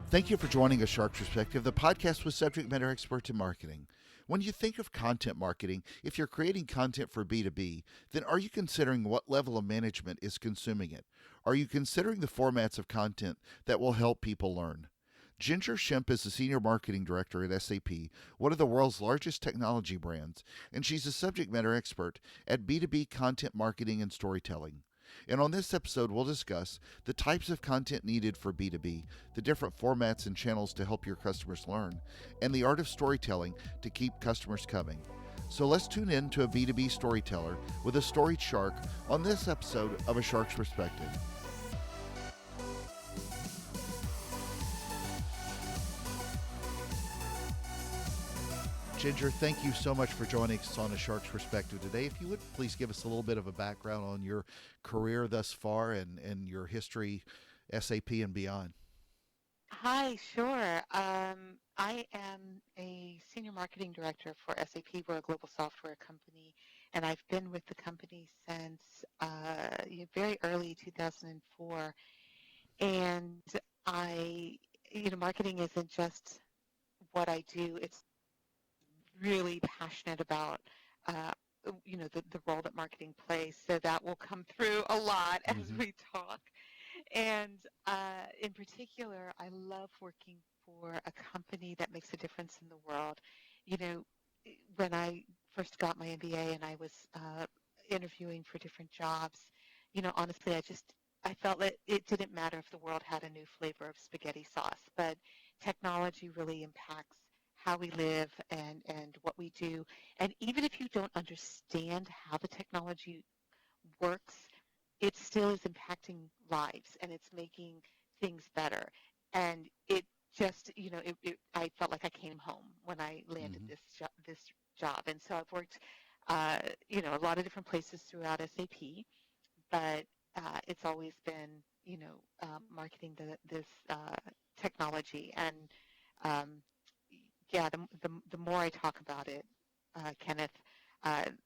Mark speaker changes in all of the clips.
Speaker 1: Thank you for joining us, Shark's Perspective, the podcast with subject matter experts in marketing. When you think of content marketing, if you're creating content for B2B, then are you considering what level of management is consuming it? Are you considering the formats of content that will help people learn? Ginger Shimp is the Senior Marketing Director at SAP, one of the world's largest technology brands, and she's a subject matter expert at B2B content marketing and storytelling. And on this episode, we'll discuss the types of content needed for B2B, the different formats and channels to help your customers learn, and the art of storytelling to keep customers coming. So let's tune in to a B2B storyteller with a storied shark on this episode of A Shark's Perspective. Ginger, thank you so much for joining us on A Shark's Perspective today. If you would please give us a little bit of a background on your career thus far and your history, SAP and beyond.
Speaker 2: Hi, sure. I am a senior marketing director for SAP. We're a global software company, and I've been with the company since very early 2004. And marketing isn't just what I do. It's really passionate about, uh, the role that marketing plays. So that will come through a lot as
Speaker 1: Mm-hmm.
Speaker 2: we talk. And in particular, I love working for a company that makes a difference in the world. You know, when I first got my MBA and I was interviewing for different jobs, honestly, I felt that it didn't matter if the world had a new flavor of spaghetti sauce, but technology really impacts how we live and what we do. And even if you don't understand how the technology works, it still is impacting lives and it's making things better. And it just, I felt like I came home when I landed
Speaker 1: Mm-hmm.
Speaker 2: this job. And so I've worked, a lot of different places throughout SAP, but it's always been, marketing this technology. And um, yeah, the more I talk about it, Kenneth,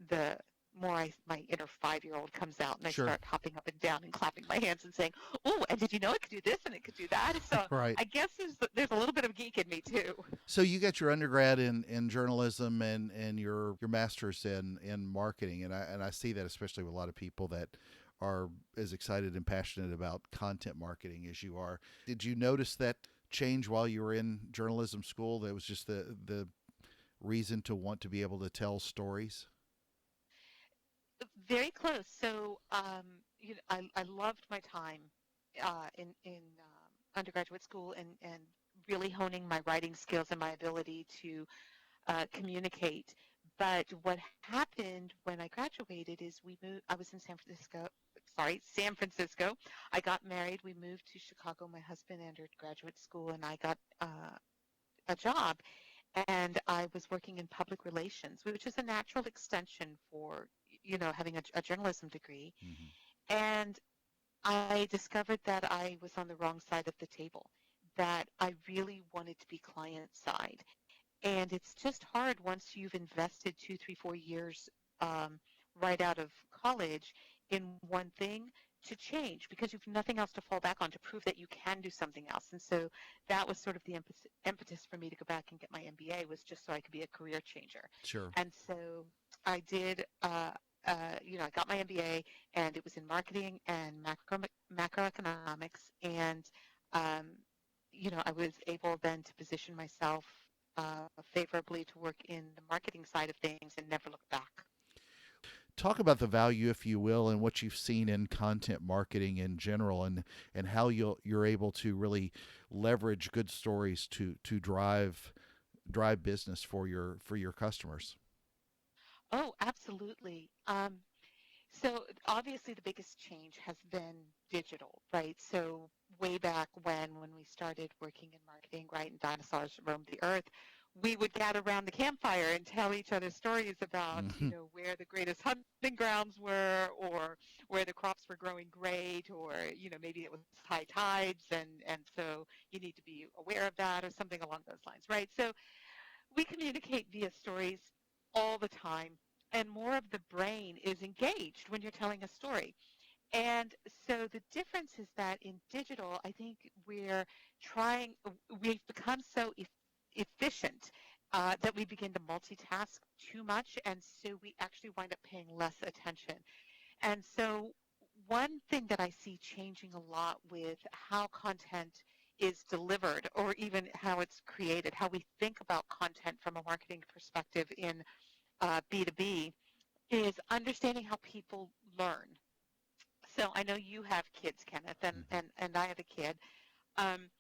Speaker 2: the more my inner 5-year-old comes out and I
Speaker 1: Sure.
Speaker 2: start hopping up and down and clapping my hands and saying, "Oh, and did you know it could do this and it could do that?" So
Speaker 1: Right.
Speaker 2: I guess there's a little bit of geek in me too.
Speaker 1: So you got your undergrad in journalism and your master's in marketing, and I see that especially with a lot of people that are as excited and passionate about content marketing as you are. Did you notice that change while you were in journalism school? That was just the reason to want to be able to tell stories.
Speaker 2: Very close. So I loved my time in undergraduate school and really honing my writing skills and my ability to communicate. But what happened when I graduated is we moved. I was in San Francisco. Sorry, San Francisco. I got married. We moved to Chicago. My husband entered graduate school, and I got a job. And I was working in public relations, which is a natural extension for having a journalism degree.
Speaker 1: Mm-hmm.
Speaker 2: And I discovered that I was on the wrong side of the table. That I really wanted to be client side. And it's just hard once you've invested 2, 3, 4 years um, right out of college in one thing to change because you've nothing else to fall back on to prove that you can do something else. And so that was sort of the impetus for me to go back and get my MBA was just so I could be a career changer.
Speaker 1: Sure.
Speaker 2: And so I did. I got my MBA, and it was in marketing and macroeconomics, and um, I was able then to position myself favorably to work in the marketing side of things and never look back.
Speaker 1: Talk about the value, if you will, and what you've seen in content marketing in general, and how you're able to really leverage good stories to drive business for your customers.
Speaker 2: Oh, absolutely. So obviously the biggest change has been digital, right? So way back when we started working in marketing, right, and dinosaurs roamed the earth, we would gather around the campfire and tell each other stories about,
Speaker 1: Mm-hmm.
Speaker 2: where the greatest hunting grounds were or where the crops were growing great or, maybe it was high tides and so you need to be aware of that or something along those lines, right? So we communicate via stories all the time, and more of the brain is engaged when you're telling a story. And so the difference is that in digital, I think trying, we've become so efficient that we begin to multitask too much. And so we actually wind up paying less attention. And so one thing that I see changing a lot with how content is delivered or even how it's created, how we think about content from a marketing perspective in B2B is understanding how people learn. So I know you have kids, Kenneth,
Speaker 1: Hmm.
Speaker 2: and I have a kid. Um,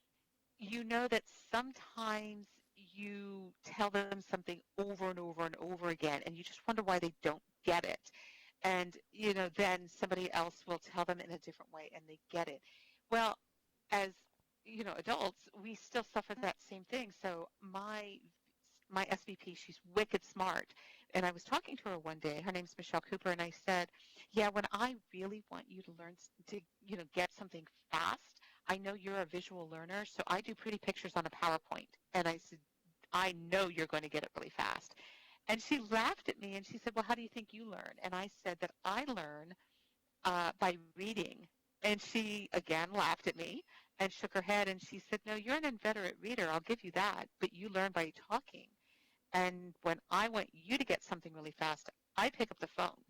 Speaker 2: you know that sometimes you tell them something over and over and over again, and you just wonder why they don't get it. And, then somebody else will tell them in a different way and they get it. Well, as, adults, we still suffer that same thing. So my SVP, she's wicked smart. And I was talking to her one day. Her name's Michelle Cooper, and I said, "Yeah, when I really want you to learn to, get something fast, I know you're a visual learner, so I do pretty pictures on a PowerPoint." And I said, "I know you're going to get it really fast." And she laughed at me and she said, "Well, how do you think you learn?" And I said that I learn by reading. And she again laughed at me and shook her head and she said, "No, you're an inveterate reader. I'll give you that, but you learn by talking. And when I want you to get something really fast, I pick up the phone."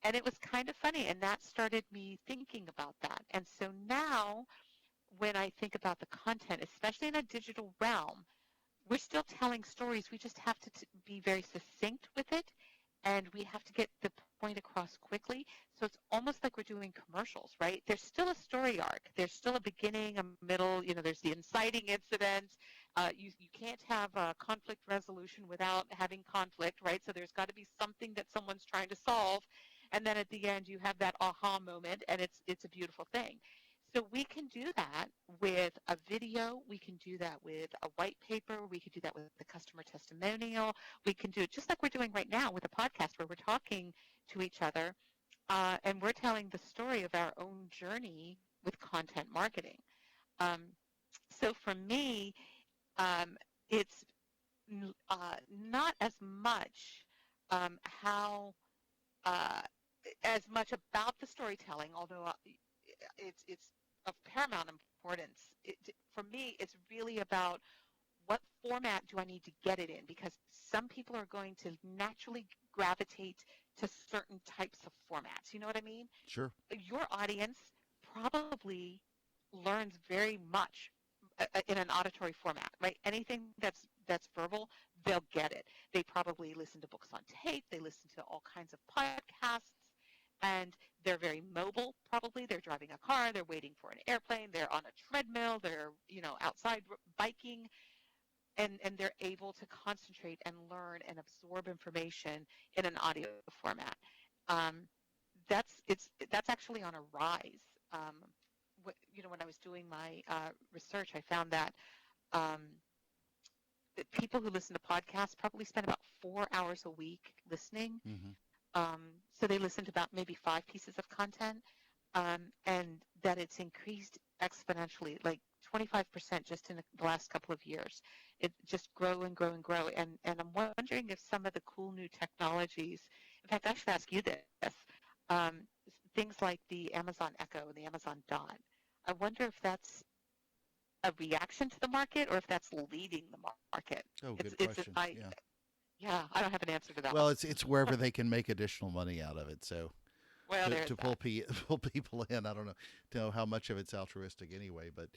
Speaker 2: And it was kind of funny. And that started me thinking about that. And so now when I think about the content, especially in a digital realm, we're still telling stories. We just have to be very succinct with it, and we have to get the point across quickly. So it's almost like we're doing commercials, right? There's still a story arc. There's still a beginning, a middle. There's the inciting incident. You can't have a conflict resolution without having conflict, right? So there's got to be something that someone's trying to solve, and then at the end you have that aha moment, and it's a beautiful thing. So we can do that with a video. We can do that with a white paper. We can do that with a customer testimonial. We can do it just like we're doing right now with a podcast where we're talking to each other and we're telling the story of our own journey with content marketing. Um, so for me, um, it's not as much how uh, as much about the storytelling, although it's of paramount importance. For me, it's really about what format do I need to get it in, because some people are going to naturally gravitate to certain types of formats. You know what I mean?
Speaker 1: Sure.
Speaker 2: Your audience probably learns very much in an auditory format, right? Anything that's verbal, they'll get it. They probably listen to books on tape. They listen to all kinds of podcasts, and they're very mobile. Probably they're driving a car. They're waiting for an airplane. They're on a treadmill. They're outside biking, and they're able to concentrate and learn and absorb information in an audio format. Um, that's actually on a rise. Um, when I was doing my research, I found um, that people who listen to podcasts probably spend about 4 hours a week listening.
Speaker 1: Hmm.
Speaker 2: Um, so they listen to about maybe 5 pieces of content, and that it's increased exponentially, like 25% just in the last couple of years. It just grow and grow and grow. And I'm wondering if some of the cool new technologies, in fact, I should ask you this, um, things like the Amazon Echo and the Amazon Dot, I wonder if that's a reaction to the market or if that's leading the market.
Speaker 1: Oh,
Speaker 2: It's,
Speaker 1: good
Speaker 2: it's,
Speaker 1: question.
Speaker 2: I,
Speaker 1: Yeah.
Speaker 2: yeah, I don't have an answer to that
Speaker 1: Well,
Speaker 2: one.
Speaker 1: it's wherever they can make additional money out of it. So
Speaker 2: Well, there's
Speaker 1: to
Speaker 2: that.
Speaker 1: pull people in, I don't know how much of it's altruistic anyway. But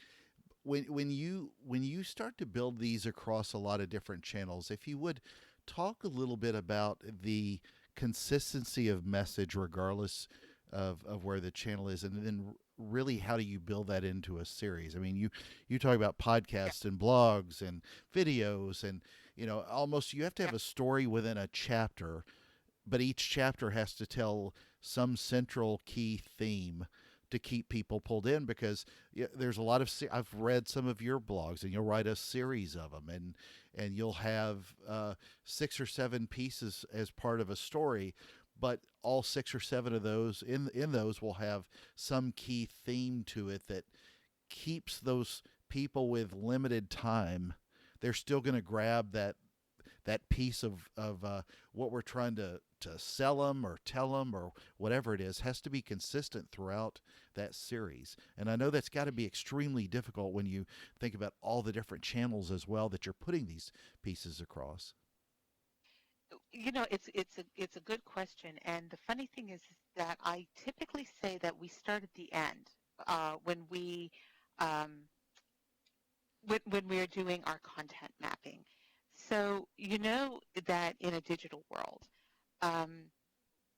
Speaker 1: when you start to build these across a lot of different channels, if you would talk a little bit about the consistency of message regardless of where the channel is, and then really how do you build that into a series? I mean, you talk about
Speaker 2: Yeah,
Speaker 1: podcasts and blogs and videos, and almost you have to
Speaker 2: yeah,
Speaker 1: have a story within a chapter, but each chapter has to tell some central key theme to keep people pulled in, because there's a lot of I've read some of your blogs, and you'll write a series of them, and you'll have 6 or 7 pieces as part of a story, but all 6 or 7 of those in those will have some key theme to it that keeps those people with limited time. They're still going to grab that that piece of what we're trying to sell them or tell them or whatever it is has to be consistent throughout that series. And I know that's got to be extremely difficult when you think about all the different channels as well that you're putting these pieces across.
Speaker 2: It's a good question, and the funny thing is that I typically say that we start at the end when um, we are doing our content mapping. So you know that in a digital world, um,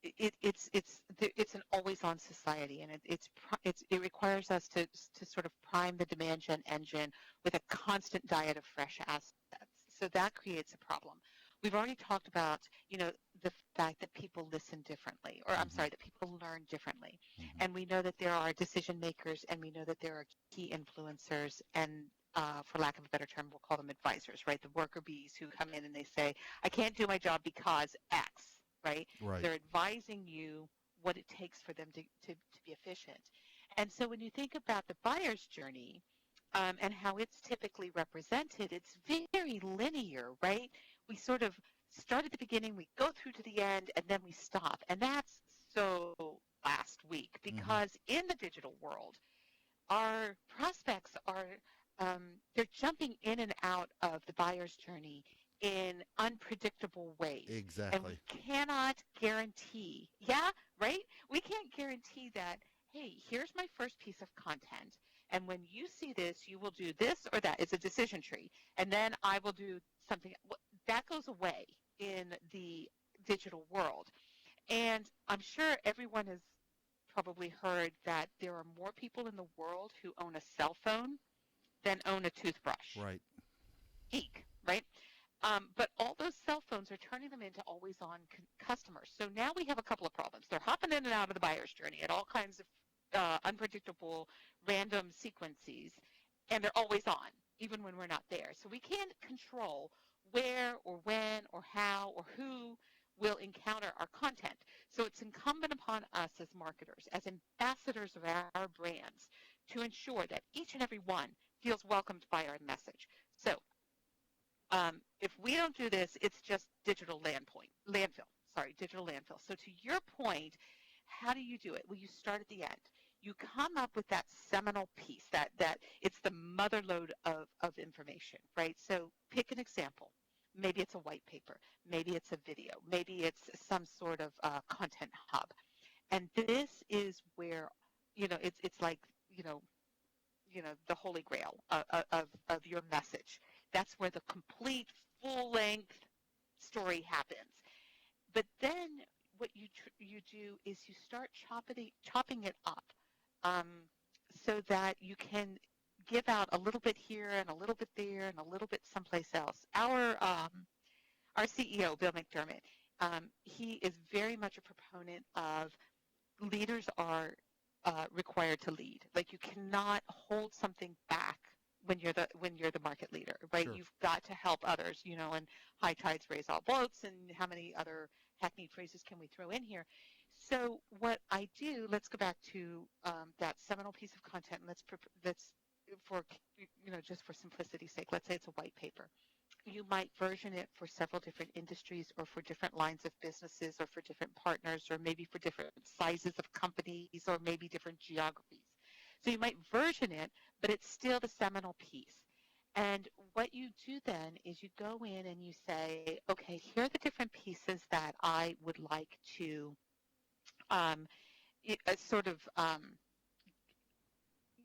Speaker 2: it's an always-on society, and it requires us to sort of prime the demand gen engine with a constant diet of fresh assets. So that creates a problem. We've already talked about, the fact that people listen differently, or I'm
Speaker 1: Mm-hmm.
Speaker 2: sorry, that people learn differently,
Speaker 1: Mm-hmm.
Speaker 2: and we know that there are decision makers, and we know that there are key influencers, and for lack of a better term, we'll call them advisors, right? The worker bees who come in and they say, I can't do my job because X, right?
Speaker 1: Right.
Speaker 2: They're advising you what it takes for them to be efficient. And so when you think about the buyer's journey and how it's typically represented, it's very linear, right? We sort of start at the beginning, we go through to the end, and then we stop. And that's so last week
Speaker 1: Mm-hmm.
Speaker 2: because in the digital world, our prospects are they're jumping in and out of the buyer's journey in unpredictable ways, and we
Speaker 1: Exactly.
Speaker 2: cannot guarantee, yeah, right, we can't guarantee that, hey, here's my first piece of content, and when you see this you will do this or that. It's a decision tree, and then I will do something that goes away in the digital world. And I'm sure everyone has probably heard that there are more people in the world who own a cell phone than own a toothbrush.
Speaker 1: Right.
Speaker 2: Eek, right? But all those cell phones are turning them into always on customers. So now we have a couple of problems. They're hopping in and out of the buyer's journey at all kinds of unpredictable, random sequences, and they're always on, even when we're not there. So we can't control where or when or how or who will encounter our content. So it's incumbent upon us as marketers, as ambassadors of our brands, to ensure that each and every one feels welcomed by our message. So if we don't do this, it's just landfill. Sorry, digital landfill. So to your point, how do you do it? Well, you start at the end. You come up with that seminal piece that it's the mother lode of information, right? So pick an example. Maybe it's a white paper. Maybe it's a video. Maybe it's some sort of content hub. And this is where, it's like, you know, the holy grail of your message. That's where the complete full length story happens. But then what you do is you start chopping it up, um, so that you can give out a little bit here and a little bit there and a little bit someplace else. Our CEO, Bill McDermott, he is very much a proponent of leaders are required to lead. Like you cannot hold something back when you're the market leader, right?
Speaker 1: Sure.
Speaker 2: You've got to help others, and high tides raise all boats, and how many other hackneyed phrases can we throw in here? So what I do, let's go back to that seminal piece of content, and let's for just for simplicity's sake, let's say it's a white paper. You might version it for several different industries or for different lines of businesses or for different partners or maybe for different sizes of companies or maybe different geographies. So you might version it, but it's still the seminal piece. And what you do then is you go in and you say, okay, here are the different pieces that I would like to um, sort of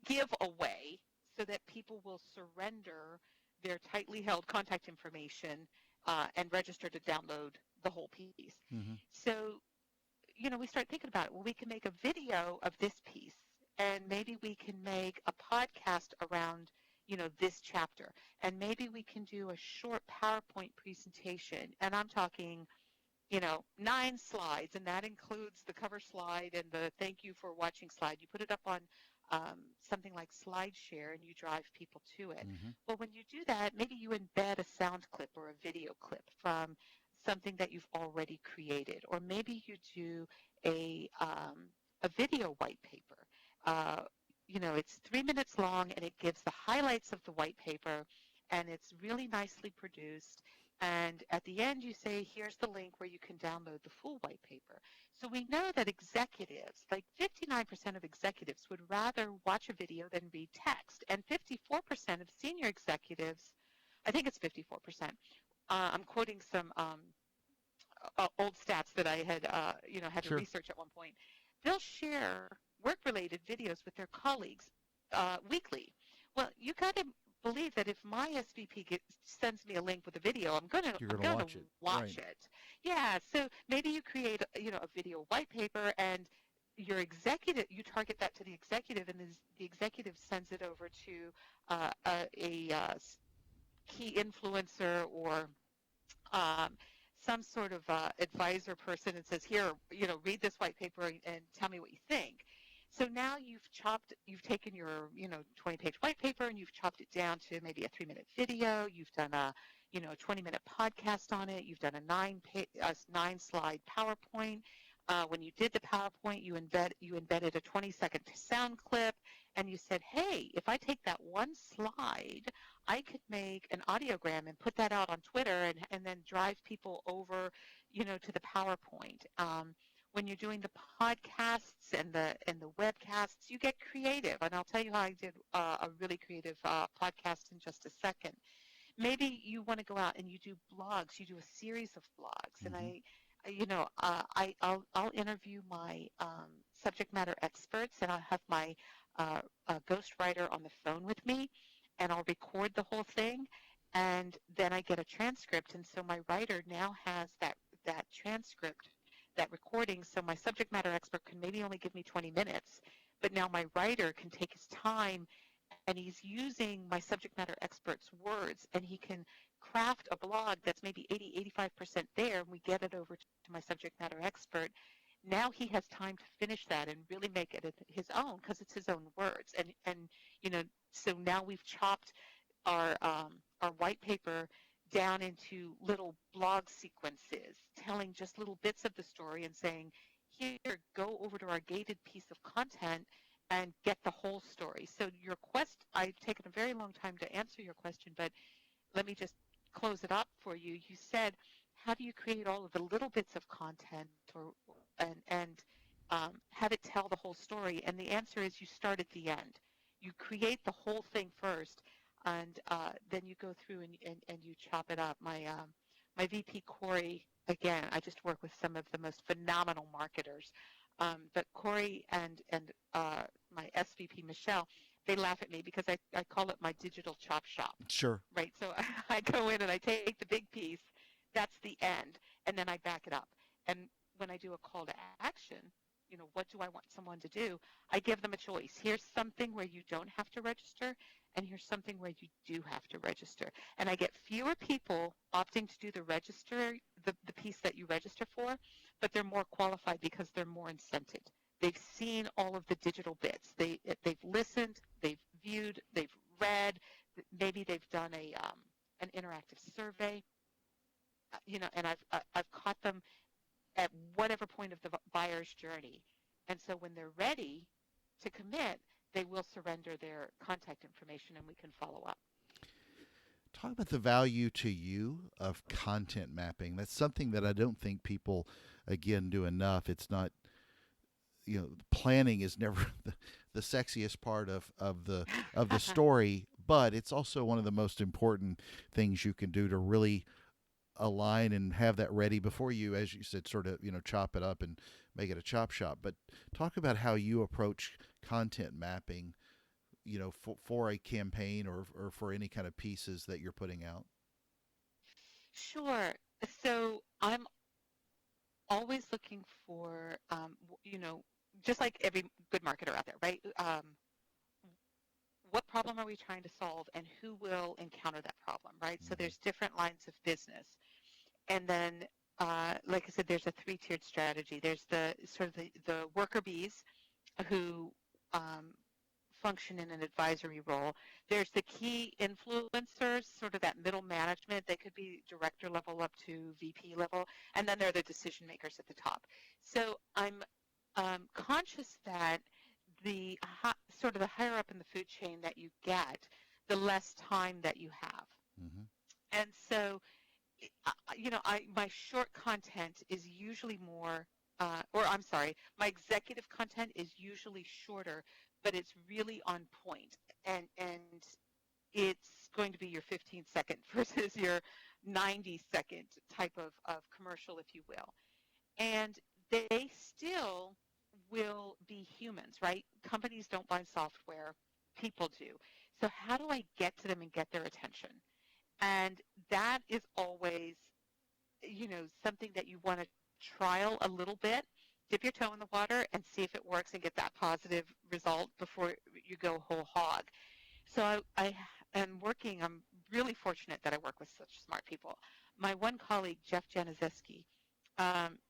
Speaker 2: give away so that people will surrender their tightly held contact information and register to download the whole piece.
Speaker 1: Mm-hmm.
Speaker 2: So, we start thinking about it. Well, we can make a video of this piece, and maybe we can make a podcast around, this chapter, and maybe we can do a short PowerPoint presentation. And I'm talking 9 slides, and that includes the cover slide and the thank you for watching slide. You put it up on something like SlideShare and you drive people to it.
Speaker 1: Mm-hmm.
Speaker 2: Well, when you do that, maybe you embed a sound clip or a video clip from something that you've already created, or maybe you do a video white paper. It's 3 minutes long and it gives the highlights of the white paper, and it's really nicely produced, And at the end, you say, here's the link where you can download the full white paper. So we know that executives, like 59% of executives, would rather watch a video than read text. And 54% of senior executives, I think it's 54%. I'm quoting some old stats that I had, had to
Speaker 1: Sure.
Speaker 2: research at one point. They'll share work-related videos with their colleagues weekly. Well, you got to believe that if my SVP sends me a link with a video,
Speaker 1: You're
Speaker 2: I'm
Speaker 1: going to
Speaker 2: going to
Speaker 1: watch it. Right.
Speaker 2: watch it. Yeah. So maybe you create a video white paper and your executive, you target that to the executive, and the executive sends it over to a key influencer or um, some sort of advisor person and says, here, read this white paper and tell me what you think. So now you've taken your, 20-page white paper and you've chopped it down to maybe a 3-minute video. You've done a, 20-minute podcast on it. You've done a 9-slide PowerPoint. When you did the PowerPoint, you embedded a 20-second sound clip, and you said, hey, if I take that one slide, I could make an audiogram and put that out on Twitter and then drive people over, to the PowerPoint. When you're doing the podcasts and the webcasts, you get creative. And I'll tell you how I did a really creative podcast in just a second. Maybe you want to go out and you do blogs. You do a series of blogs, and
Speaker 1: Mm-hmm.
Speaker 2: I'll interview my subject matter experts, and I'll have my ghostwriter on the phone with me, and I'll record the whole thing, and then I get a transcript, and so my writer now has that transcript, that recording, so my subject matter expert can maybe only give me 20 minutes, but now my writer can take his time and he's using my subject matter expert's words, and he can craft a blog that's maybe 80, 85% there, and we get it over to my subject matter expert. Now he has time to finish that and really make it his own because it's his own words. And so now we've chopped our white paper down into little blog sequences, telling just little bits of the story and saying, here, go over to our gated piece of content and get the whole story. So I've taken a very long time to answer your question, but let me just close it up for you. You said, how do you create all of the little bits of content and have it tell the whole story? And the answer is you start at the end. You create the whole thing first, and then you go through and you chop it up. My VP Corey, again, I just work with some of the most phenomenal marketers. But Corey and my SVP Michelle, they laugh at me because I call it my digital chop shop,
Speaker 1: Sure.
Speaker 2: right? So I go in and I take the big piece, that's the end, and then I back it up. And when I do a call to action, what do I want someone to do? I give them a choice. Here's something where you don't have to register, and here's something where you do have to register. And I get fewer people opting to do the piece that you register for, but they're more qualified because they're more incented. They've seen all of the digital bits. They've listened, they've viewed, they've read, maybe they've done an interactive survey, and I've caught them at whatever point of the buyer's journey. And so when they're ready to commit, they will surrender their contact information and we can follow up.
Speaker 1: Talk about the value to you of content mapping. That's something that I don't think people, again, do enough. It's not, planning is never the sexiest part of the story, but it's also one of the most important things you can do to really align and have that ready before you, as you said, sort of, chop it up and make it a chop shop. But talk about how you approach content mapping, for a campaign or for any kind of pieces that you're putting out.
Speaker 2: Sure. So I'm always looking for, just like every good marketer out there, right? What problem are we trying to solve and who will encounter that problem, right? So
Speaker 1: Mm-hmm.
Speaker 2: there's different lines of business. And then, like I said, there's a three-tiered strategy. There's the sort of the worker bees who function in an advisory role. There's the key influencers, sort of that middle management. They could be director level up to VP level. And then there are the decision makers at the top. So I'm conscious that sort of the higher up in the food chain that you get, the less time that you have.
Speaker 1: Mm-hmm.
Speaker 2: And so my short content is usually more, or I'm sorry, my executive content is usually shorter, but it's really on point, and it's going to be your 15-second versus your 90-second type of commercial, if you will. And they still will be humans, right? Companies don't buy software, people do. So how do I get to them and get their attention? And that is always, something that you want to trial a little bit, dip your toe in the water and see if it works and get that positive result before you go whole hog. So I am working, I'm really fortunate that I work with such smart people. My one colleague, Jeff Januszewski,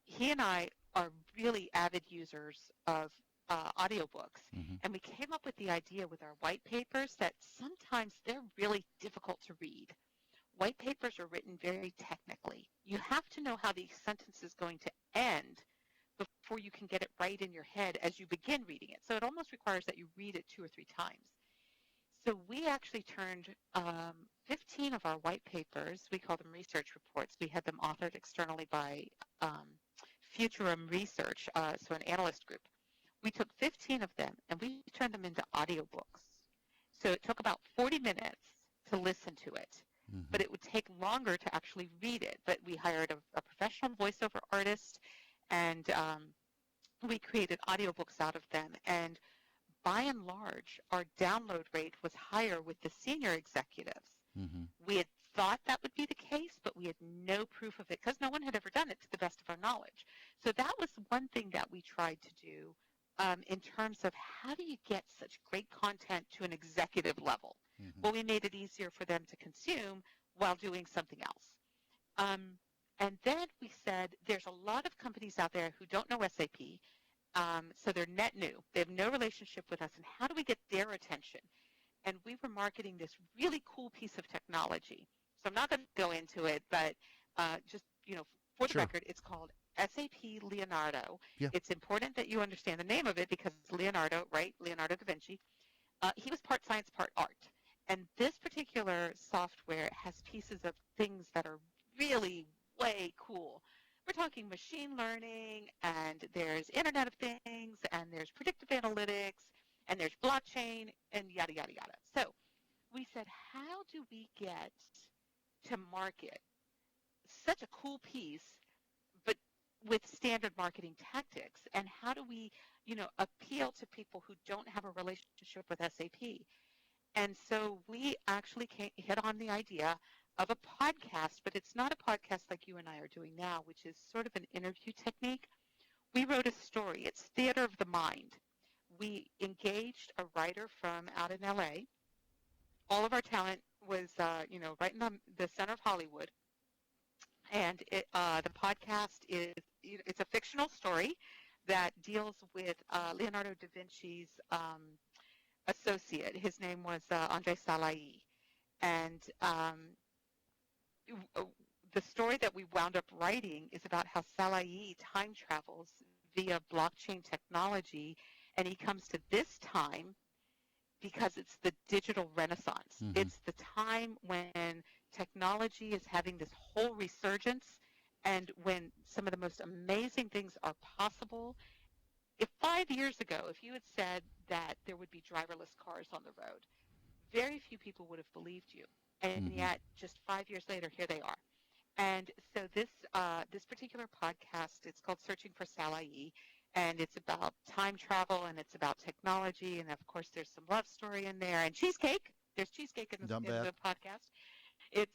Speaker 2: he and I are really avid users of audiobooks.
Speaker 1: Mm-hmm.
Speaker 2: And we came up with the idea with our white papers that sometimes they're really difficult to read. White papers are written very technically. You have to know how the sentence is going to end before you can get it right in your head as you begin reading it. So it almost requires that you read it 2 or 3 times. So we actually turned 15 of our white papers, we call them research reports. We had them authored externally by Futurum Research, so an analyst group. We took 15 of them and we turned them into audiobooks. So it took about 40 minutes to listen to it,
Speaker 1: Mm-hmm.
Speaker 2: but it would take longer to actually read it. But we hired a professional voiceover artist, and we created audiobooks out of them. And by and large, our download rate was higher with the senior executives.
Speaker 1: Mm-hmm.
Speaker 2: We had thought that would be the case, but we had no proof of it because no one had ever done it to the best of our knowledge. So that was one thing that we tried to do in terms of how do you get such great content to an executive level?
Speaker 1: Mm-hmm.
Speaker 2: Well, we made it easier for them to consume while doing something else. Um, and then we said there's a lot of companies out there who don't know SAP, so they're net new. They have no relationship with us, and how do we get their attention? And we were marketing this really cool piece of technology. So I'm not going to go into it, but just, for the
Speaker 1: Sure.
Speaker 2: record, it's called SAP Leonardo.
Speaker 1: Yeah.
Speaker 2: It's important that you understand the name of it because Leonardo, right? Leonardo da Vinci. He was part science, part art. And this particular software has pieces of things that are really way cool. We're talking machine learning, and there's Internet of Things, and there's predictive analytics, and there's blockchain, and yada, yada, yada. So we said, how do we get to market such a cool piece, but with standard marketing tactics? And how do we, appeal to people who don't have a relationship with SAP? And so we actually hit on the idea of a podcast, but it's not a podcast like you and I are doing now, which is sort of an interview technique. We wrote a story. It's theater of the mind. We engaged a writer from out in LA. All of our talent was, right in the center of Hollywood. And the podcast is, it's a fictional story that deals with Leonardo da Vinci's associate. His name was Andre Salai. And the story that we wound up writing is about how Salai time travels via blockchain technology, and he comes to this time because it's the digital renaissance.
Speaker 1: Mm-hmm.
Speaker 2: It's the time when technology is having this whole resurgence, and when some of the most amazing things are possible. If 5 years ago, if you had said that there would be driverless cars on the road, very few people would have believed you. And
Speaker 1: Mm-hmm.
Speaker 2: yet, just 5 years later, here they are. And so this particular podcast, it's called Searching for Salai, and it's about time travel, and it's about technology, and of course there's some love story in there, and cheesecake. There's cheesecake
Speaker 1: Not
Speaker 2: in
Speaker 1: bad.
Speaker 2: the podcast. It's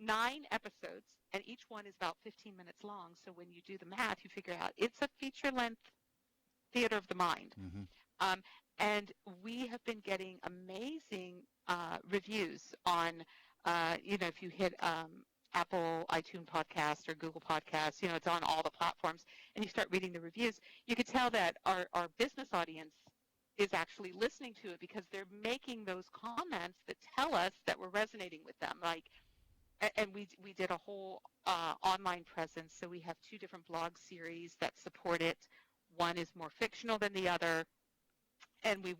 Speaker 2: 9 episodes, and each one is about 15 minutes long. So when you do the math, you figure out it's a feature-length theater of the mind.
Speaker 1: Mm-hmm.
Speaker 2: Um, and we have been getting amazing reviews on, if you hit Apple iTunes Podcast or Google Podcasts, it's on all the platforms, and you start reading the reviews, you could tell that our business audience is actually listening to it because they're making those comments that tell us that we're resonating with them. Like, and we did a whole online presence, so we have 2 different blog series that support it. One is more fictional than the other, and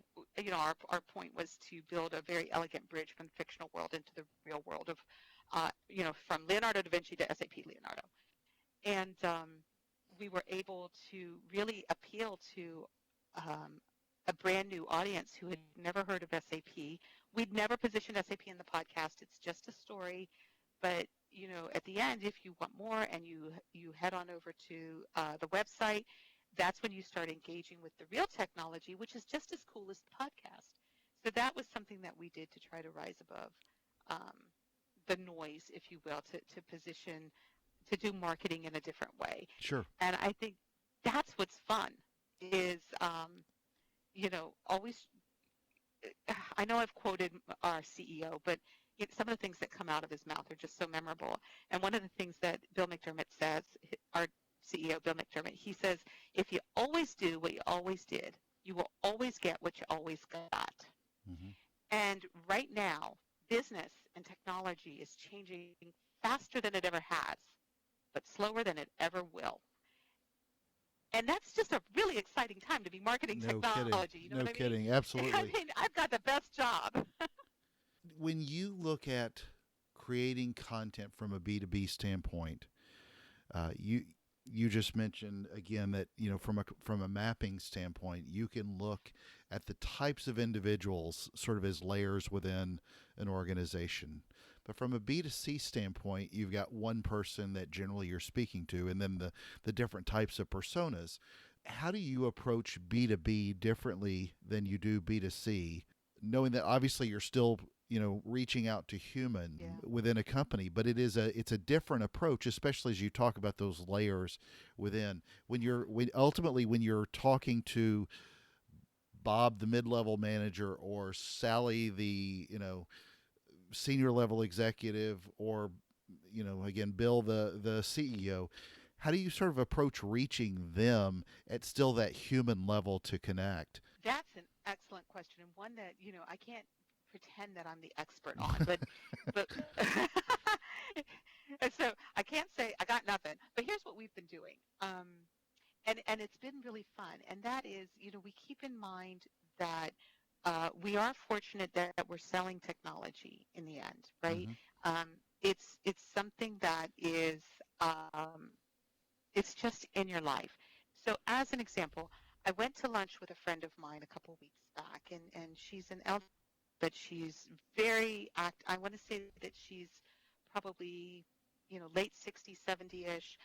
Speaker 2: our point was to build a very elegant bridge from the fictional world into the real world of from Leonardo da Vinci to SAP Leonardo. And we were able to really appeal to a brand new audience who had never heard of SAP. We'd never positioned SAP in the podcast. It's just a story. But, at the end, if you want more and you head on over to the website, that's when you start engaging with the real technology, which is just as cool as the podcast. So that was something that we did to try to rise above um, the noise, if you will, to position, to do marketing in a different way.
Speaker 1: Sure.
Speaker 2: And I think that's what's fun is, always, I know I've quoted our CEO, but some of the things that come out of his mouth are just so memorable. And one of the things that Bill McDermott says, our CEO, Bill McDermott, he says, if you always do what you always did, you will always get what you always got.
Speaker 1: Mm-hmm.
Speaker 2: And right now, business and technology is changing faster than it ever has, but slower than it ever will. And that's just a really exciting time to be marketing
Speaker 1: No kidding.
Speaker 2: technology. You know
Speaker 1: No
Speaker 2: what I mean?
Speaker 1: kidding. Absolutely.
Speaker 2: I mean, I've got the best job.
Speaker 1: When you look at creating content from a B2B standpoint, you just mentioned again that from a mapping standpoint, you can look at the types of individuals sort of as layers within an organization. But from a B2C standpoint, you've got one person that generally you're speaking to, and then the different types of personas. How do you approach B2B differently than you do B2C, knowing that obviously you're still reaching out to human within a company, but it's a different approach, especially as you talk about those layers within. When you're talking to Bob, the mid-level manager, or Sally, the senior level executive, or again Bill, the CEO, how do you sort of approach reaching them at still that human level to connect?
Speaker 2: That's an excellent question, and one that I can't pretend that I'm the expert on, but and so I can't say I got nothing. But here's what we've been doing, and it's been really fun, and that is we keep in mind that we are fortunate that we're selling technology in the end, right?
Speaker 1: Mm-hmm.
Speaker 2: It's something that is it's just in your life. So as an example, I went to lunch with a friend of mine a couple weeks back, and she's an elder, but she's very I want to say that she's probably late 60s, 70ish,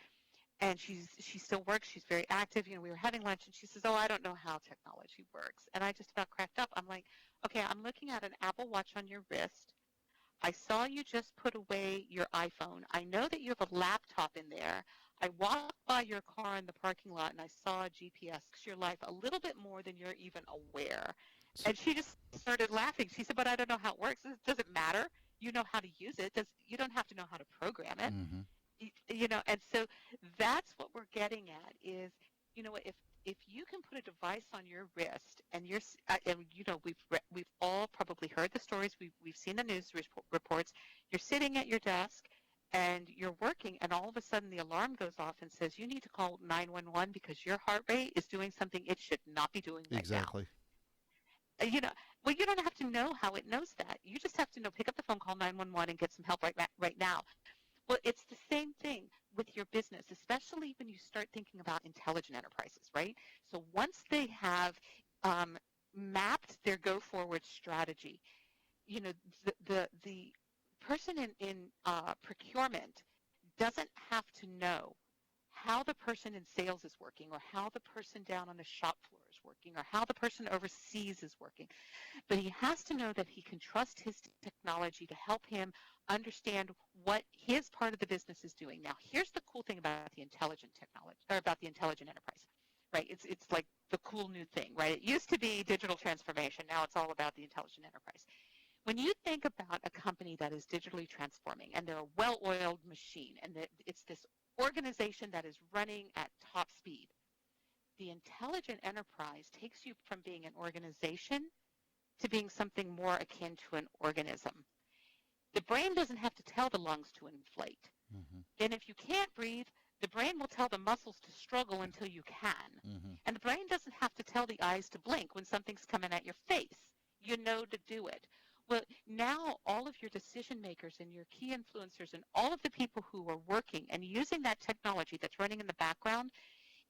Speaker 2: and she still works. She's very active. We were having lunch, and she says, "Oh, I don't know how technology works," and I just about cracked up. I'm like, "Okay, I'm looking at an Apple Watch on your wrist. I saw you just put away your iPhone. I know that you have a laptop in there. I walked by your car in the parking lot and I saw a GPS. Your life a little bit more than you're even aware." And she just started laughing. She said, "But I don't know how it works." Does it matter? You know how to use it. You don't have to know how to program it.
Speaker 1: Mm-hmm.
Speaker 2: And so that's what we're getting at is, if you can put a device on your wrist and we've all probably heard the stories, we've seen the news reports. You're sitting at your desk and you're working, and all of a sudden the alarm goes off and says you need to call 911 because your heart rate is doing something it should not be doing right
Speaker 1: Exactly.
Speaker 2: now. Well, you don't have to know how it knows that. You just have to know, pick up the phone, call 911, and get some help right now. Well, it's the same thing with your business, especially when you start thinking about intelligent enterprises, right? So once they have mapped their go-forward strategy, the person in procurement doesn't have to know how the person in sales is working, or how the person down on the shop floor is working, or how the person overseas is working. But he has to know that he can trust his technology to help him understand what his part of the business is doing. Now, here's the cool thing about the intelligent technology, or about the intelligent enterprise, right? It's like the cool new thing, right? It used to be digital transformation. Now it's all about the intelligent enterprise. When you think about a company that is digitally transforming and they're a well-oiled machine, and it's this organization that is running at top speed, the intelligent enterprise takes you from being an organization to being something more akin to an organism. The brain doesn't have to tell the lungs to inflate.
Speaker 1: Mm-hmm.
Speaker 2: And if you can't breathe, the brain will tell the muscles to struggle until you can.
Speaker 1: Mm-hmm.
Speaker 2: And the brain doesn't have to tell the eyes to blink when something's coming at your face. You know to do it. Well, now all of your decision makers and your key influencers and all of the people who are working and using that technology that's running in the background,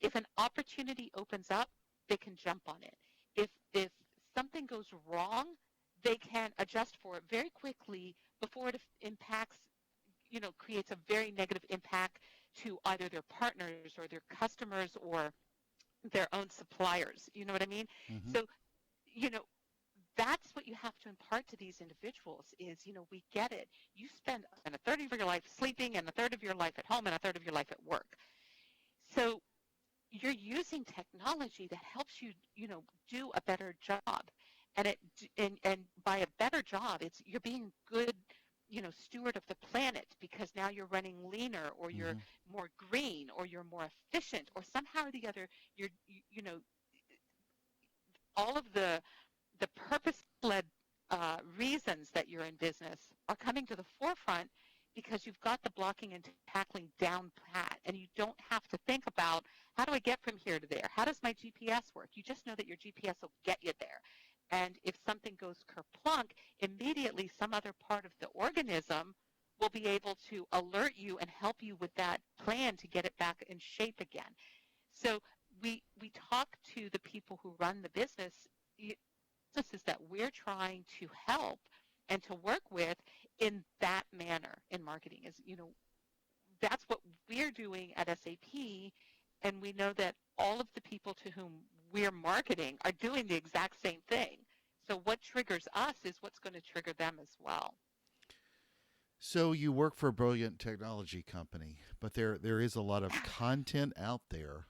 Speaker 2: if an opportunity opens up, they can jump on it. If something goes wrong, they can adjust for it very quickly before it impacts, creates a very negative impact to either their partners or their customers or their own suppliers. You know what I mean?
Speaker 1: Hmm.
Speaker 2: So, you know, that's what you have to impart to these individuals is, we get it. You spend a third of your life sleeping and a third of your life at home and a third of your life at work. So you're using technology that helps you, do a better job. And by a better job, it's you're being good, steward of the planet because now you're running leaner or you're
Speaker 1: Hmm.
Speaker 2: more green or you're more efficient or somehow or the other all of the purpose-led reasons that you're in business are coming to the forefront because you've got the blocking and tackling down pat, and you don't have to think about how do I get from here to there? How does my GPS work? You just know that your GPS will get you there. And if something goes kerplunk, immediately some other part of the organism will be able to alert you and help you with that plan to get it back in shape again. So we talk to the people who run the businesses that we're trying to help and to work with in that manner in marketing is, that's what we're doing at SAP. And we know that all of the people to whom we're marketing are doing the exact same thing. So what triggers us is what's going to trigger them as well.
Speaker 1: So you work for a brilliant technology company, but there is a lot of content out there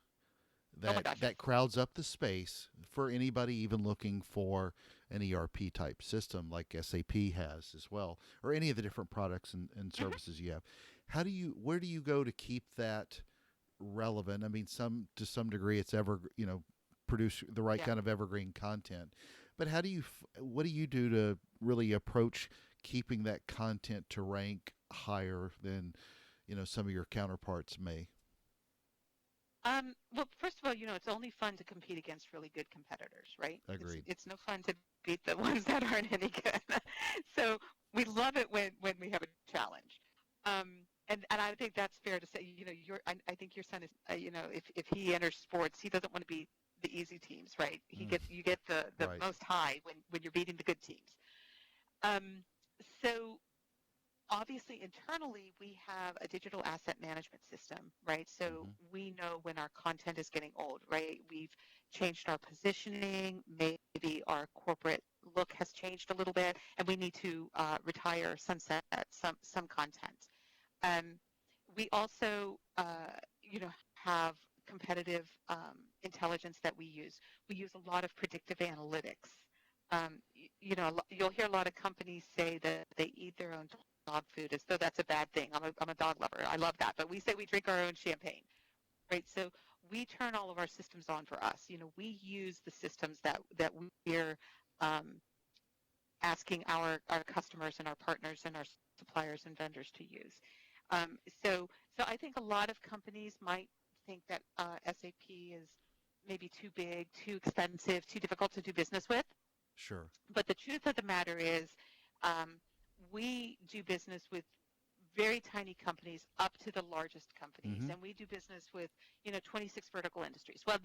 Speaker 2: Oh my
Speaker 1: that
Speaker 2: gosh, yes.
Speaker 1: that crowds up the space for anybody even looking for an ERP type system like SAP has as well, or any of the different products and
Speaker 2: Hmm.
Speaker 1: services you have. Where do you go to keep that relevant? I mean, to some degree, it's produce the right
Speaker 2: Yeah.
Speaker 1: kind of evergreen content. But what do you do to really approach keeping that content to rank higher than some of your counterparts may?
Speaker 2: Well, first of all, it's only fun to compete against really good competitors, right? It's
Speaker 1: Agreed.
Speaker 2: it's no fun to beat the ones that aren't any good. So we love it when we have a challenge. And I think that's fair to say. I think your son is, if he enters sports, he doesn't want to beat the easy teams, right?
Speaker 1: Mm,
Speaker 2: You get the
Speaker 1: right.
Speaker 2: most high when you're beating the good teams. Um, so obviously internally we have a digital asset management system, right? So
Speaker 1: Hmm.
Speaker 2: we know when our content is getting old, right? We've changed our positioning, maybe our corporate look has changed a little bit, and we need to retire, sunset some content. um, we also have competitive intelligence that we use. We use a lot of predictive analytics. You'll hear a lot of companies say that they eat their own dog food as though that's a bad thing. I'm a dog lover. I love that. But we say we drink our own champagne, right? So we turn all of our systems on for us. We use the systems that we're um, asking our customers and our partners and our suppliers and vendors to use. Um, so, so I think a lot of companies might think that SAP is maybe too big, too expensive, too difficult to do business with.
Speaker 1: Sure.
Speaker 2: But the truth of the matter is, um, we do business with very tiny companies up to the largest companies,
Speaker 1: Hmm.
Speaker 2: and we do business with 26 vertical industries. Well,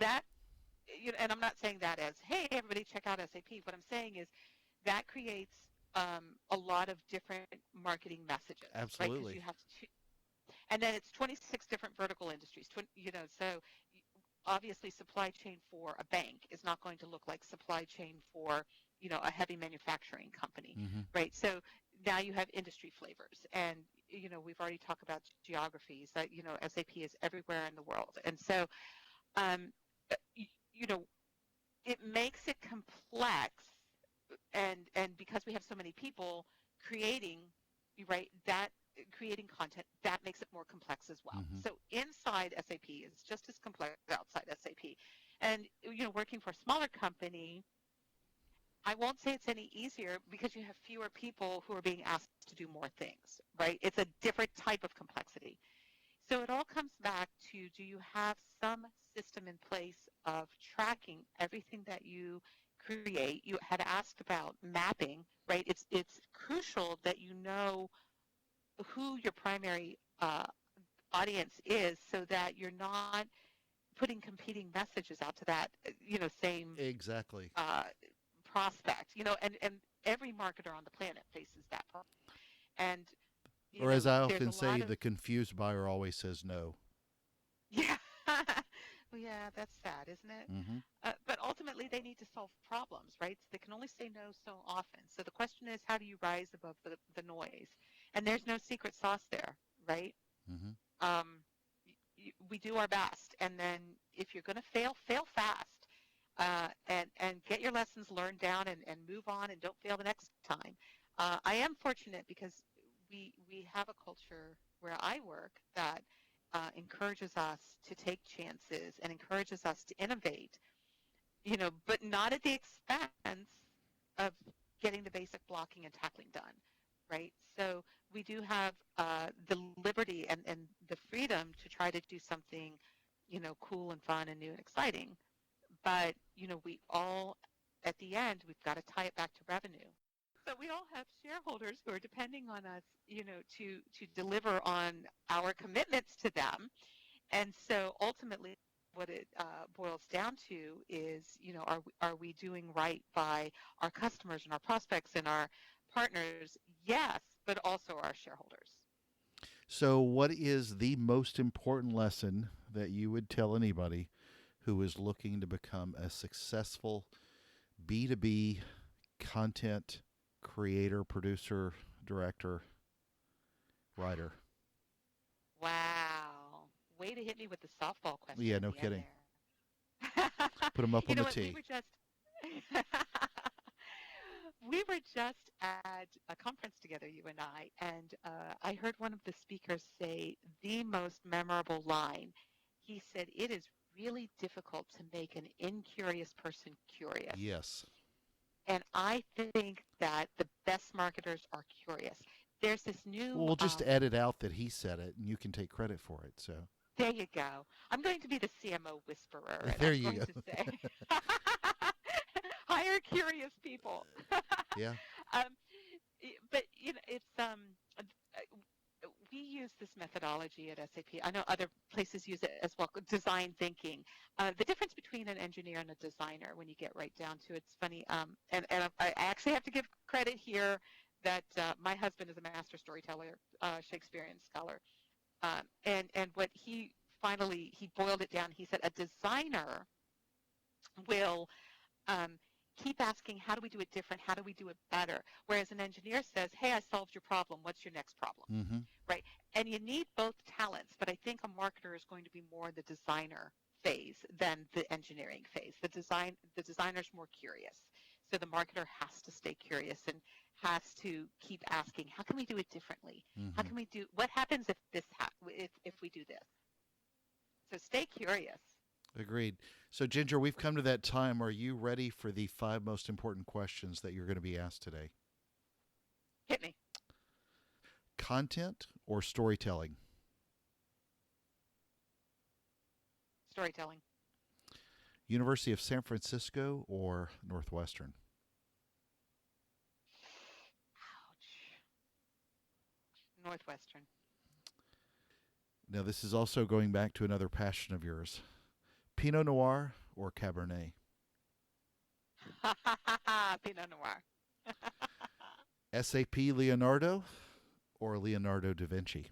Speaker 2: and I'm not saying that as, hey, everybody check out SAP. What I'm saying is that creates a lot of different marketing messages, right? Because
Speaker 1: Absolutely.
Speaker 2: you have to, and then it's 26 different vertical industries. So obviously supply chain for a bank is not going to look like supply chain for a heavy manufacturing company,
Speaker 1: Hmm.
Speaker 2: right? So now you have industry flavors, and we've already talked about geographies. That SAP is everywhere in the world, and so um, you, you know it makes it complex, and because we have so many people creating, right, that creating content, that makes it more complex as well.
Speaker 1: Hmm.
Speaker 2: So inside SAP is just as complex as outside SAP. And working for a smaller company, I won't say it's any easier because you have fewer people who are being asked to do more things, right? It's a different type of complexity. So it all comes back to, do you have some system in place of tracking everything that you create. You had asked about mapping, right? It's crucial that you know who your primary audience is, so that you're not putting competing messages out to that same
Speaker 1: Exactly.
Speaker 2: uh, prospect. And every marketer on the planet faces that problem. And
Speaker 1: Or as I
Speaker 2: there's
Speaker 1: often
Speaker 2: a
Speaker 1: say,
Speaker 2: lot of
Speaker 1: the confused buyer always says no.
Speaker 2: yeah. Well, yeah, that's sad, isn't it?
Speaker 1: Mm-hmm.
Speaker 2: But ultimately, they need to solve problems, right? So they can only say no so often. So the question is, how do you rise above the noise? And there's no secret sauce there, right?
Speaker 1: Mm-hmm.
Speaker 2: We do our best, and then if you're going to fail, fail fast, and get your lessons learned down, and move on, and don't fail the next time. I am fortunate because we have a culture where I work that encourages us to take chances and encourages us to innovate, but not at the expense of getting the basic blocking and tackling done, right? So we do have the liberty and the freedom to try to do something, cool and fun and new and exciting. But, we all, at the end, we've got to tie it back to revenue. So we all have shareholders who are depending on us, to deliver on our commitments to them. And so ultimately, what it boils down to is, are we doing right by our customers and our prospects and our partners? Yes, but also our shareholders.
Speaker 1: So, what is the most important lesson that you would tell anybody who is looking to become a successful B2B content creator, producer, director, writer?
Speaker 2: Wow. Way to hit me with the softball question
Speaker 1: Yeah,
Speaker 2: at
Speaker 1: no
Speaker 2: the end
Speaker 1: kidding.
Speaker 2: there.
Speaker 1: Put them up
Speaker 2: You
Speaker 1: on
Speaker 2: know
Speaker 1: the
Speaker 2: what? We
Speaker 1: tee.
Speaker 2: were just we were just at a conference together, you and and I heard one of the speakers say the most memorable line. He said, "It is really difficult to make an incurious person curious."
Speaker 1: Yes.
Speaker 2: And I think that the best marketers are curious. There's this
Speaker 1: Well,
Speaker 2: new,
Speaker 1: we'll just edit out that he said it and you can take credit for it. So,
Speaker 2: there you go. I'm going to be the CMO whisperer, and
Speaker 1: there
Speaker 2: I'm
Speaker 1: you
Speaker 2: going
Speaker 1: go.
Speaker 2: to say, hire curious people.
Speaker 1: Yeah.
Speaker 2: um, but it's we use this methodology at SAP. I know other places use it as well. Design thinking. The difference between an engineer and a designer, when you get right down to it, it's funny. And I actually have to give credit here that my husband is a master storyteller, Shakespearean scholar, and what he boiled it down. He said a designer will keep asking, how do we do it different? How do we do it better? Whereas an engineer says, hey, I solved your problem. What's your next problem?
Speaker 1: Mm-hmm.
Speaker 2: Right? And you need both talents, but I think a marketer is going to be more the designer phase than the engineering phase. The designer's more curious. So the marketer has to stay curious and has to keep asking, how can we do it differently? How
Speaker 1: Mm-hmm.
Speaker 2: can we do, what happens if we do this? So stay curious.
Speaker 1: Agreed. So, Ginger, we've come to that time. Are you ready for the 5 most important questions that you're going to be asked today?
Speaker 2: Hit me.
Speaker 1: Content or storytelling?
Speaker 2: Storytelling.
Speaker 1: University of San Francisco or Northwestern?
Speaker 2: Ouch. Northwestern.
Speaker 1: Now, this is also going back to another passion of yours. Pinot Noir or Cabernet?
Speaker 2: Pinot Noir.
Speaker 1: SAP Leonardo or Leonardo da Vinci?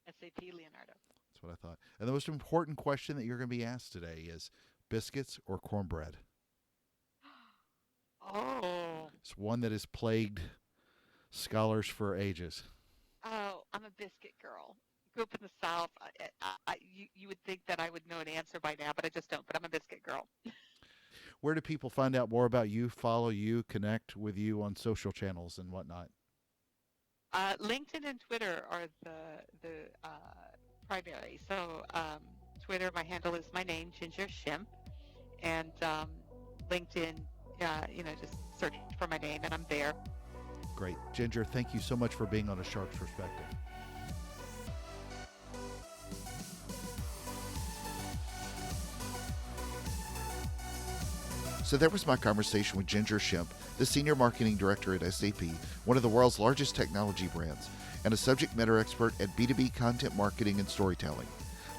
Speaker 2: SAP Leonardo.
Speaker 1: That's what I thought. And the most important question that you're going to be asked today is biscuits or cornbread?
Speaker 2: Oh.
Speaker 1: It's one that has plagued scholars for ages.
Speaker 2: Oh, I'm a biscuit girl. Grew up in the South. You would think that I would know an answer by now, but I just don't. But I'm a biscuit girl.
Speaker 1: Where do people find out more about you, follow you, connect with you on social channels and whatnot?
Speaker 2: LinkedIn and Twitter are the primary. So Twitter, my handle is my name, Ginger Shimp, and LinkedIn, just search for my name, and I'm there.
Speaker 1: Great. Ginger, thank you so much for being on A Shark's Perspective. So there was my conversation with Ginger Shimp, the Senior Marketing Director at SAP, one of the world's largest technology brands, and a subject matter expert at B2B content marketing and storytelling.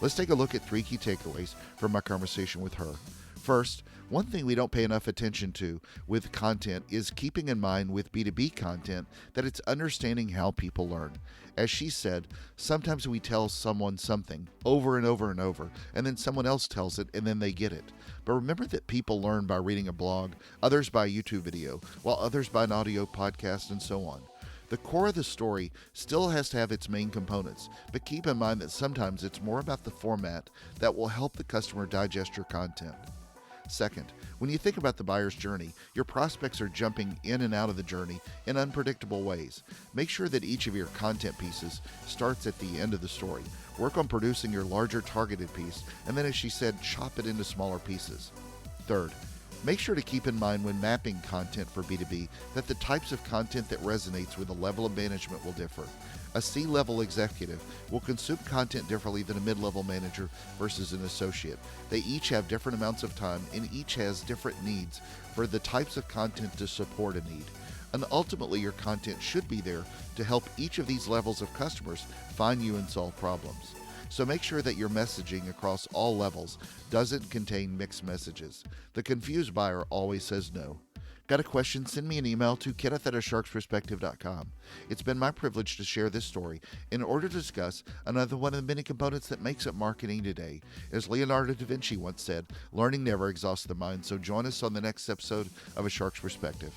Speaker 1: Let's take a look at 3 key takeaways from my conversation with her. First, one thing we don't pay enough attention to with content is keeping in mind with B2B content that it's understanding how people learn. As she said, sometimes we tell someone something over and over and over, and then someone else tells it and then they get it. But remember that people learn by reading a blog, others by a YouTube video, while others by an audio podcast, and so on. The core of the story still has to have its main components, but keep in mind that sometimes it's more about the format that will help the customer digest your content. Second, when you think about the buyer's journey, your prospects are jumping in and out of the journey in unpredictable ways. Make sure that each of your content pieces starts at the end of the story. Work on producing your larger targeted piece, and then, as she said, chop it into smaller pieces. Third, make sure to keep in mind when mapping content for B2B that the types of content that resonates with a level of management will differ. A C-level executive will consume content differently than a mid-level manager versus an associate. They each have different amounts of time and each has different needs for the types of content to support a need. And ultimately, your content should be there to help each of these levels of customers find you and solve problems. So make sure that your messaging across all levels doesn't contain mixed messages. The confused buyer always says no. Got a question? Send me an email to kenneth@asharksperspective.com. It's been my privilege to share this story in order to discuss another one of the many components that makes up marketing today. As Leonardo da Vinci once said, learning never exhausts the mind, so join us on the next episode of A Shark's Perspective.